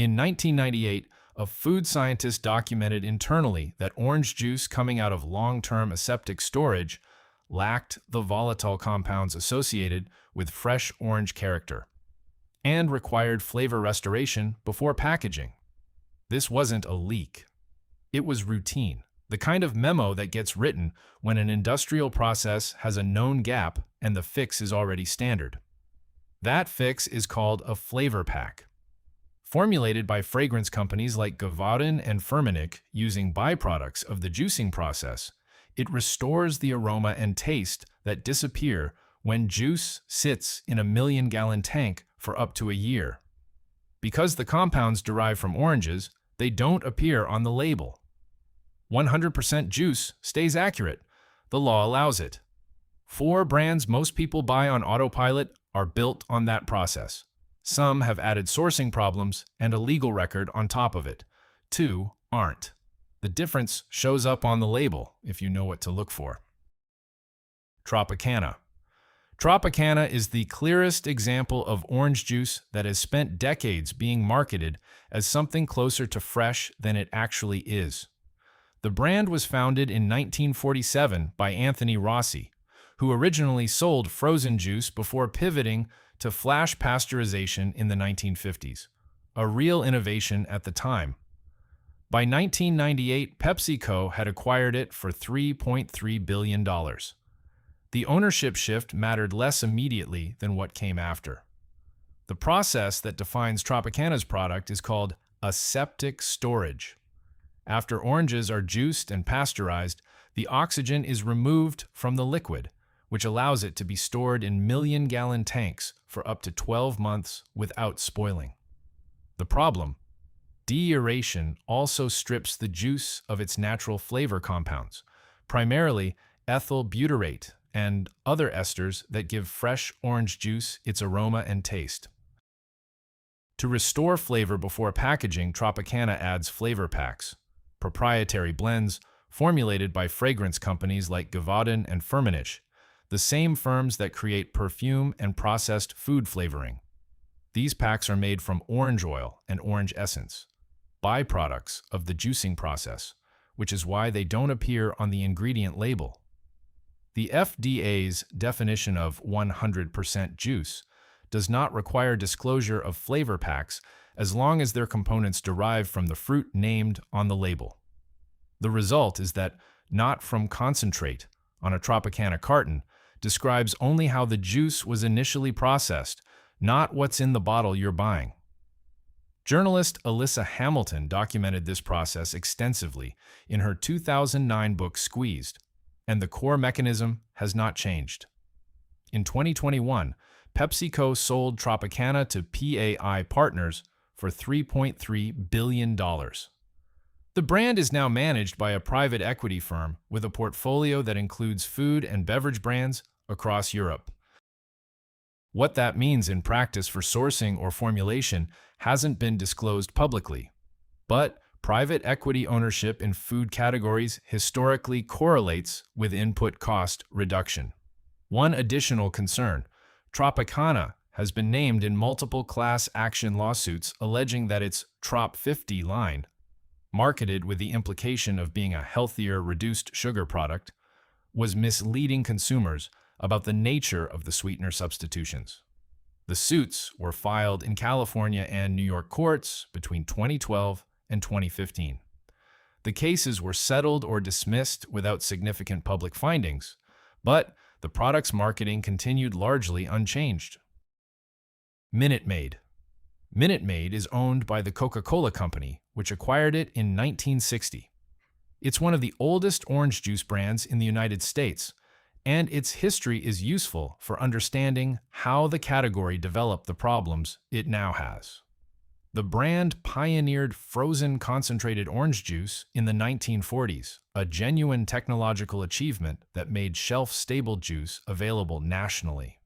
In 1998, a food scientist documented internally that orange juice coming out of long-term aseptic storage lacked the volatile compounds associated with fresh orange character and required flavor restoration before packaging. This wasn't a leak. It was routine, the kind of memo that gets written when an industrial process has a known gap and the fix is already standard. That fix is called a flavor pack. Formulated by fragrance companies like Givaudan and Firmenich using byproducts of the juicing process, it restores the aroma and taste that disappear when juice sits in a million-gallon tank for up to a year. Because the compounds derive from oranges, they don't appear on the label. 100% juice stays accurate. The law allows it. 4 brands most people buy on autopilot are built on that process. Some have added sourcing problems and a legal record on top of it. 2 aren't. The difference shows up on the label if you know what to look for. Tropicana. Tropicana is the clearest example of orange juice that has spent decades being marketed as something closer to fresh than it actually is. The brand was founded in 1947 by Anthony Rossi, who originally sold frozen juice before pivoting to flash pasteurization in the 1950s, a real innovation at the time. By 1998, PepsiCo had acquired it for $3.3 billion. The ownership shift mattered less immediately than what came after. The process that defines Tropicana's product is called aseptic storage. After oranges are juiced and pasteurized, the oxygen is removed from the liquid, which allows it to be stored in million-gallon tanks for up to 12 months without spoiling. The problem? Deaeration also strips the juice of its natural flavor compounds, primarily ethyl butyrate and other esters that give fresh orange juice its aroma and taste. To restore flavor before packaging, Tropicana adds flavor packs, proprietary blends formulated by fragrance companies like Givaudan and Firmenich, the same firms that create perfume and processed food flavoring. These packs are made from orange oil and orange essence, byproducts of the juicing process, which is why they don't appear on the ingredient label. The FDA's definition of 100% juice does not require disclosure of flavor packs as long as their components derive from the fruit named on the label. The result is that "not from concentrate" on a Tropicana carton describes only how the juice was initially processed, not what's in the bottle you're buying. Journalist Alyssa Hamilton documented this process extensively in her 2009 book Squeezed, and the core mechanism has not changed. In 2021, PepsiCo sold Tropicana to PAI Partners for $3.3 billion. The brand is now managed by a private equity firm with a portfolio that includes food and beverage brands across Europe. What that means in practice for sourcing or formulation hasn't been disclosed publicly, but private equity ownership in food categories historically correlates with input cost reduction. One additional concern: Tropicana has been named in multiple class action lawsuits alleging that its Trop 50 line, marketed with the implication of being a healthier, reduced sugar product, was misleading consumers about the nature of the sweetener substitutions. The suits were filed in California and New York courts between 2012 and 2015. The cases were settled or dismissed without significant public findings, but the product's marketing continued largely unchanged. Minute Maid. Minute Maid is owned by the Coca-Cola Company, which acquired it in 1960. It's one of the oldest orange juice brands in the United States, and its history is useful for understanding how the category developed the problems it now has. The brand pioneered frozen concentrated orange juice in the 1940s, a genuine technological achievement that made shelf-stable juice available nationally.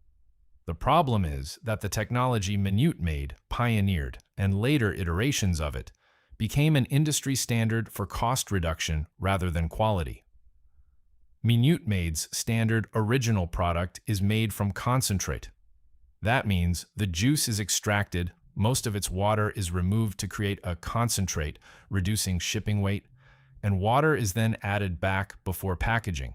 The problem is that the technology Minute Maid pioneered, and later iterations of it, became an industry standard for cost reduction rather than quality. Minute Maid's standard original product is made from concentrate. That means the juice is extracted Most of its water is removed to create a concentrate, reducing shipping weight, and water is then added back before packaging.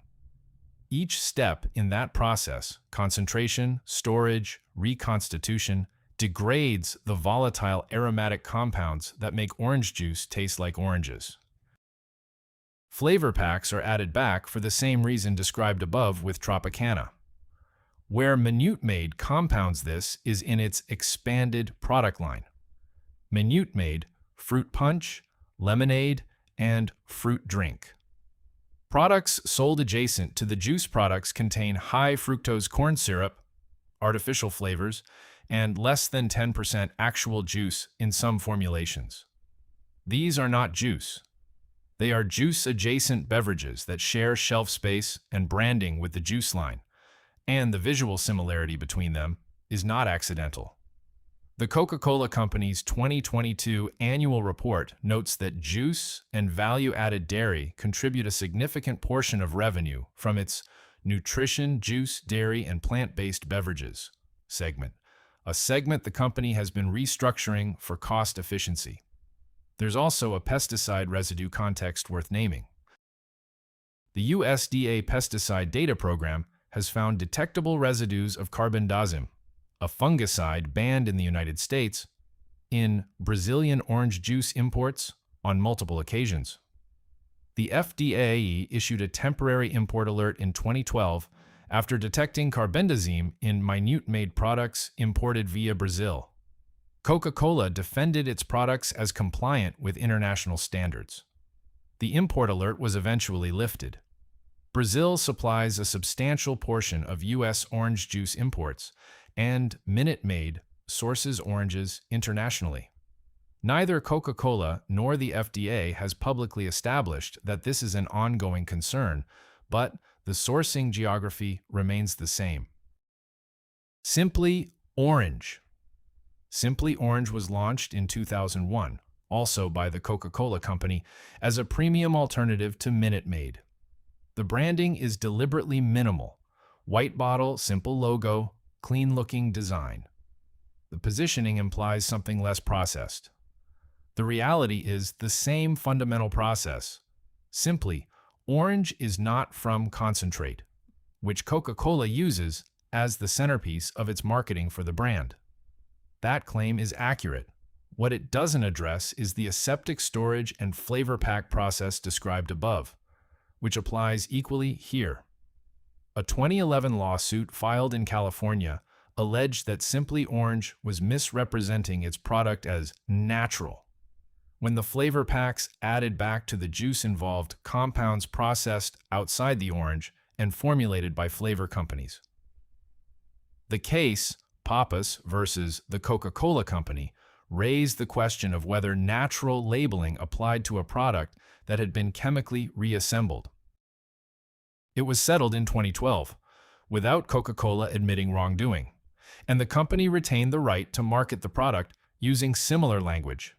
Each step in that process, concentration, storage, reconstitution, degrades the volatile aromatic compounds that make orange juice taste like oranges. Flavor packs are added back for the same reason described above with Tropicana. Where Maid compounds this is in its expanded product line. Maid, fruit punch, lemonade, and fruit drink. Products sold adjacent to the juice products contain high fructose corn syrup, artificial flavors, and less than 10% actual juice in some formulations. These are not juice. They are juice-adjacent beverages that share shelf space and branding with the juice line, and the visual similarity between them is not accidental. The Coca-Cola Company's 2022 annual report notes that juice and value-added dairy contribute a significant portion of revenue from its nutrition, juice, dairy, and plant-based beverages segment, a segment the company has been restructuring for cost efficiency. There's also a pesticide residue context worth naming. The USDA Pesticide Data Program has found detectable residues of carbendazim, a fungicide banned in the United States, in Brazilian orange juice imports on multiple occasions. The FDA issued a temporary import alert in 2012 after detecting carbendazim in Maid products imported via Brazil. Coca-Cola defended its products as compliant with international standards. The import alert was eventually lifted. Brazil supplies a substantial portion of U.S. orange juice imports, and Minute Maid sources oranges internationally. Neither Coca-Cola nor the FDA has publicly established that this is an ongoing concern, but the sourcing geography remains the same. Simply Orange. Simply Orange was launched in 2001, also by the Coca-Cola Company, as a premium alternative to Minute Maid. The branding is deliberately minimal. White bottle, simple logo, clean-looking design. The positioning implies something less processed. The reality is the same fundamental process. Simply, orange is not from concentrate, which Coca-Cola uses as the centerpiece of its marketing for the brand. That claim is accurate. What it doesn't address is the aseptic storage and flavor pack process described above, which applies equally here. A 2011 lawsuit filed in California alleged that Simply Orange was misrepresenting its product as natural, when the flavor packs added back to the juice involved compounds processed outside the orange and formulated by flavor companies. The case, Pappas versus the Coca-Cola Company, raised the question of whether natural labeling applied to a product that had been chemically reassembled. It was settled in 2012, without Coca-Cola admitting wrongdoing, and the company retained the right to market the product using similar language.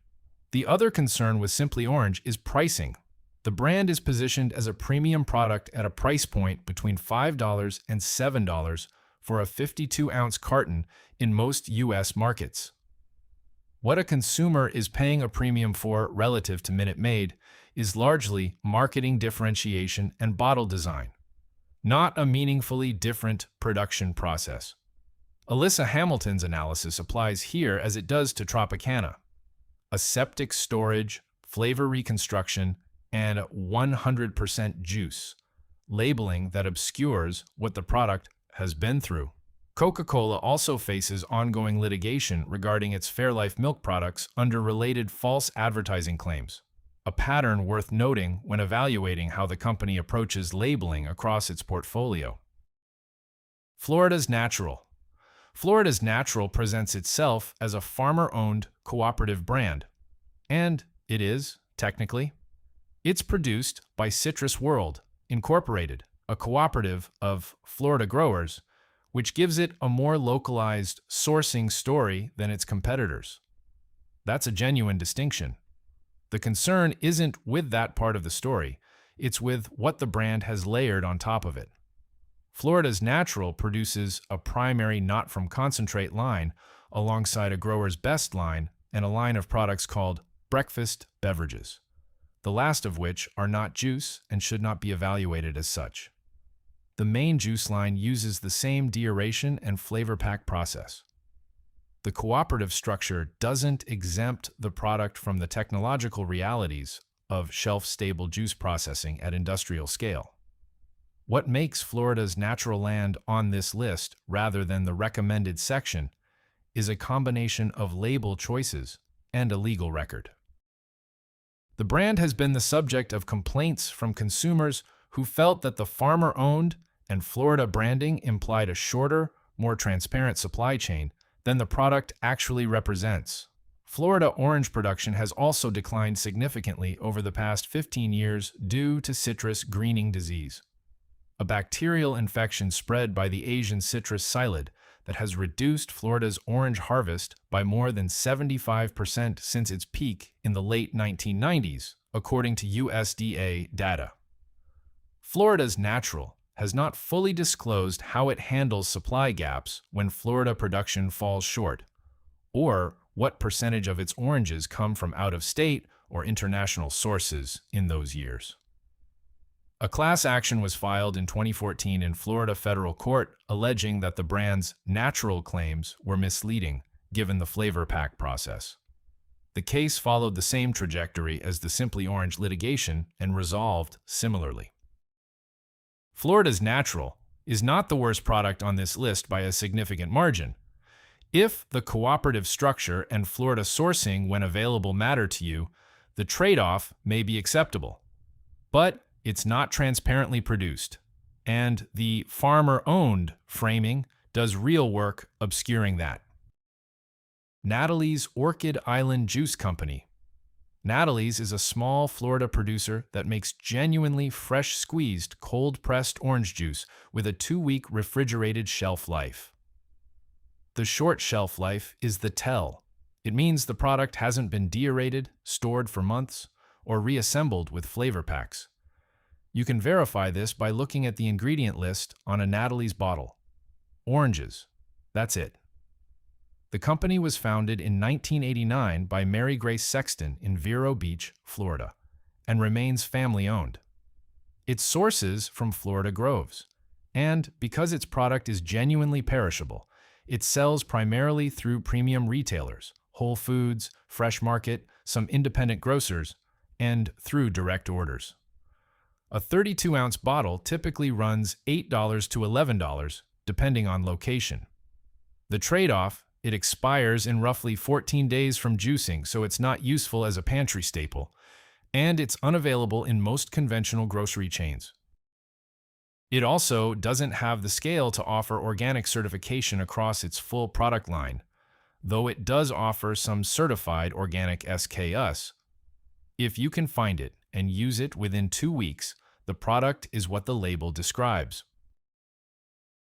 The other concern with Simply Orange is pricing. The brand is positioned as a premium product at a price point between $5 and $7 for a 52-ounce carton in most U.S. markets. What a consumer is paying a premium for relative to Minute Maid is largely marketing differentiation and bottle design, not a meaningfully different production process. Alyssa Hamilton's analysis applies here as it does to Tropicana. Aseptic storage, flavor reconstruction, and 100% juice, labeling that obscures what the product has been through. Coca-Cola also faces ongoing litigation regarding its Fairlife milk products under related false advertising claims, a pattern worth noting when evaluating how the company approaches labeling across its portfolio. Florida's Natural. Florida's Natural presents itself as a farmer-owned, cooperative brand. And it is, technically. It's produced by Citrus World, Incorporated, a cooperative of Florida growers, which gives it a more localized sourcing story than its competitors. That's a genuine distinction. The concern isn't with that part of the story, it's with what the brand has layered on top of it. Florida's Natural produces a primary not-from-concentrate line alongside a grower's best line and a line of products called breakfast beverages, the last of which are not juice and should not be evaluated as such. The main juice line uses the same deaeration and flavor pack process. The cooperative structure doesn't exempt the product from the technological realities of shelf-stable juice processing at industrial scale. What makes Florida's natural land on this list rather than the recommended section is a combination of label choices and a legal record. The brand has been the subject of complaints from consumers who felt that the farmer-owned and Florida branding implied a shorter, more transparent supply chain than the product actually represents. Florida orange production has also declined significantly over the past 15 years due to citrus greening disease, a bacterial infection spread by the Asian citrus psyllid that has reduced Florida's orange harvest by more than 75% since its peak in the late 1990s, according to USDA data. Florida's Natural has not fully disclosed how it handles supply gaps when Florida production falls short, or what percentage of its oranges come from out-of-state or international sources in those years. A class action was filed in 2014 in Florida federal court alleging that the brand's natural claims were misleading given the flavor pack process. The case followed the same trajectory as the Simply Orange litigation and resolved similarly. Florida's Natural is not the worst product on this list by a significant margin. If the cooperative structure and Florida sourcing when available matter to you, the trade-off may be acceptable. But it's not transparently produced, and the farmer-owned framing does real work obscuring that. Natalie's Orchid Island Juice Company. Natalie's is a small Florida producer that makes genuinely fresh-squeezed, cold-pressed orange juice with a 2-week refrigerated shelf life. The short shelf life is the tell. It means the product hasn't been deaerated, stored for months, or reassembled with flavor packs. You can verify this by looking at the ingredient list on a Natalie's bottle. Oranges. That's it. The company was founded in 1989 by Mary Grace Sexton in Vero Beach, Florida, and remains family-owned. It sources from Florida groves, and because its product is genuinely perishable, it sells primarily through premium retailers, Whole Foods, Fresh Market, some independent grocers, and through direct orders. A 32-ounce bottle typically runs $8 to $11, depending on location. The trade-off: it expires in roughly 14 days from juicing, so it's not useful as a pantry staple, and it's unavailable in most conventional grocery chains. It also doesn't have the scale to offer organic certification across its full product line, though it does offer some certified organic SKUs. If you can find it and use it within 2 weeks, the product is what the label describes.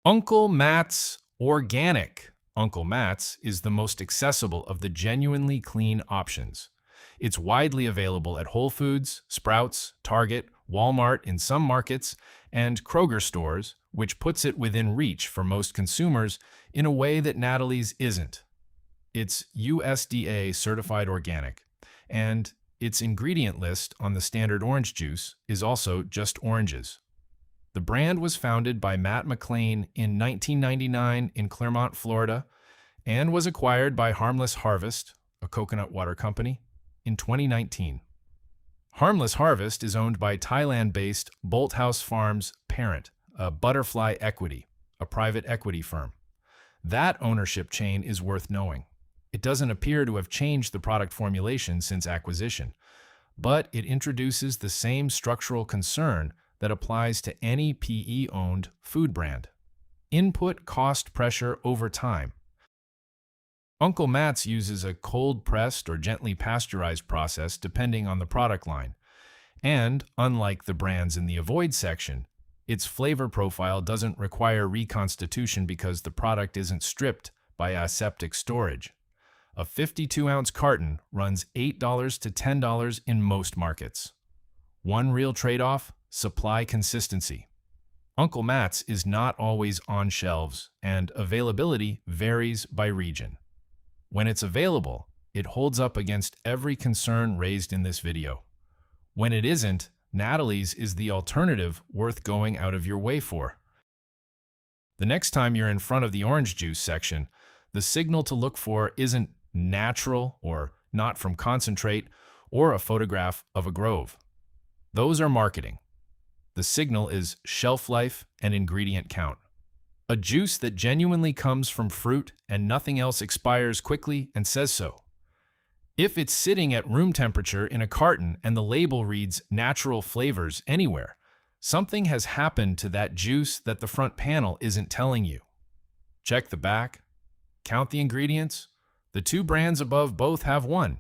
Uncle Matt's Organic. Uncle Matt's is the most accessible of the genuinely clean options. It's widely available at Whole Foods, Sprouts, Target, Walmart in some markets, and Kroger stores, which puts it within reach for most consumers in a way that Natalie's isn't. It's USDA certified organic, and its ingredient list on the standard orange juice is also just oranges. The brand was founded by Matt McLean in 1999 in Clermont, Florida, and was acquired by Harmless Harvest, a coconut water company, in 2019. Harmless Harvest is owned by Thailand-based Bolthouse Farms Parent, a Butterfly Equity, a private equity firm. That ownership chain is worth knowing. It doesn't appear to have changed the product formulation since acquisition, but it introduces the same structural concern that applies to any PE-owned food brand: input cost pressure over time. Uncle Matt's uses a cold-pressed or gently pasteurized process depending on the product line, and, unlike the brands in the Avoid section, its flavor profile doesn't require reconstitution because the product isn't stripped by aseptic storage. A 52-ounce carton runs $8 to $10 in most markets. One real trade-off: supply consistency. Uncle Matt's is not always on shelves, and availability varies by region. When it's available, it holds up against every concern raised in this video. When it isn't, Natalie's is the alternative worth going out of your way for. The next time you're in front of the orange juice section, the signal to look for isn't natural or not from concentrate or a photograph of a grove. Those are marketing. The signal is shelf life and ingredient count. A juice that genuinely comes from fruit and nothing else expires quickly and says so. If it's sitting at room temperature in a carton and the label reads natural flavors anywhere, something has happened to that juice that the front panel isn't telling you. Check the back. Count the ingredients. The two brands above both have one.